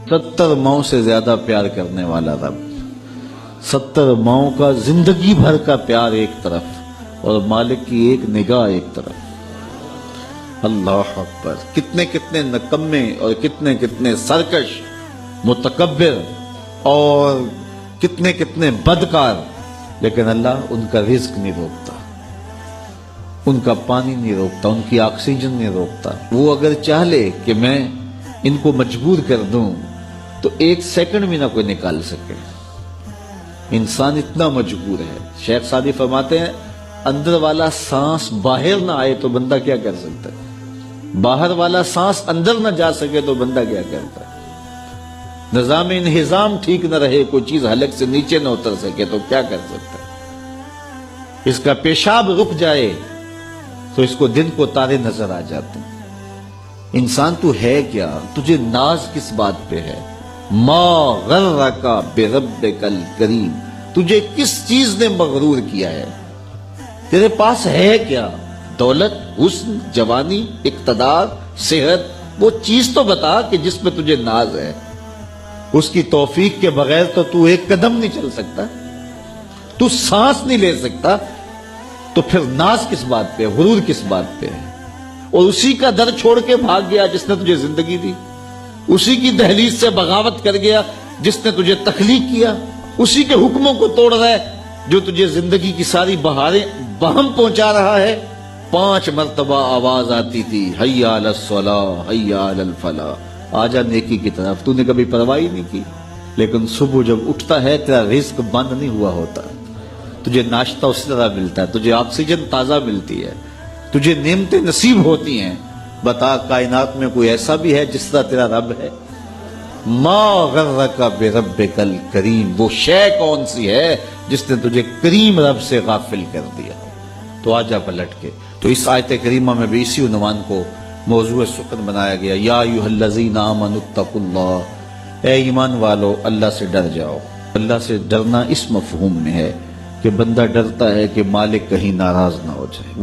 70 ماؤں سے زیادہ پیار کرنے والا رب، 70 ماؤں کا زندگی بھر کا پیار ایک طرف اور مالک کی ایک نگاہ ایک طرف۔ اللہ اکبر! کتنے کتنے نکمے اور کتنے کتنے سرکش، متکبر اور کتنے کتنے بدکار، لیکن اللہ ان کا رزق نہیں روکتا، ان کا پانی نہیں روکتا، ان کی آکسیجن نہیں روکتا۔ وہ اگر چاہ لے کہ میں ان کو مجبور کر دوں تو 1 سیکنڈ بھی نہ کوئی نکال سکے۔ انسان اتنا مجبور ہے۔ شیخ سعدی فرماتے ہیں اندر والا سانس باہر نہ آئے تو بندہ کیا کر سکتا ہے؟ باہر والا سانس اندر نہ جا سکے تو بندہ کیا کرتا ہے؟ نظام انہضام ٹھیک نہ رہے، کوئی چیز حلق سے نیچے نہ اتر سکے تو کیا کر سکتا ہے؟ اس کا پیشاب رک جائے تو اس کو دن کو تارے نظر آ جاتے ہیں۔ انسان تو ہے کیا؟ تجھے ناز کس بات پہ ہے؟ ما غرک بربک الکریم، تجھے کس چیز نے مغرور کیا ہے؟ تیرے پاس ہے کیا؟ دولت، حسن، جوانی، اقتدار، صحت، وہ چیز تو بتا کہ جس میں تجھے ناز ہے۔ اس کی توفیق کے بغیر تو ایک قدم نہیں چل سکتا، تو سانس نہیں لے سکتا، تو پھر ناز کس بات پہ، غرور کس بات پہ ہے؟ اور اسی کا در چھوڑ کے بھاگ گیا جس نے تجھے زندگی دی، اسی کی دہلیز سے بغاوت کر گیا جس نے تجھے تخلیق کیا، اسی کے حکموں کو توڑ رہا ہے جو تجھے زندگی کی ساری بہاریں بہم پہنچا رہا ہے۔ 5 مرتبہ آواز آتی تھی، حی علی الصلاۃ، حی علی الفلاح، آجا نیکی کی طرف، تو نے کبھی پرواہ نہیں کی۔ لیکن صبح جب اٹھتا ہے تیرا رزق بند نہیں ہوا ہوتا، تجھے ناشتہ اسی طرح ملتا ہے، تجھے آکسیجن تازہ ملتی ہے، تجھے نعمتیں نصیب ہوتی ہیں۔ بتا کائنات میں کوئی ایسا بھی ہے جس طرح تیرا رب ہے؟ ما غرک بربک الکریم، وہ شے کون سی ہے جس نے تجھے کریم رب سے غافل کر دیا؟ تو آجا پلٹ کے۔ تو اس آیت کریمہ میں بھی اسی عنوان کو موضوع سخن بنایا گیا، یا ایھا الذین آمنوا اتقوا اللہ، اے ایمان والو اللہ سے ڈر جاؤ۔ اللہ سے ڈرنا اس مفہوم میں ہے کہ بندہ ڈرتا ہے کہ مالک کہیں ناراض نہ ہو جائے۔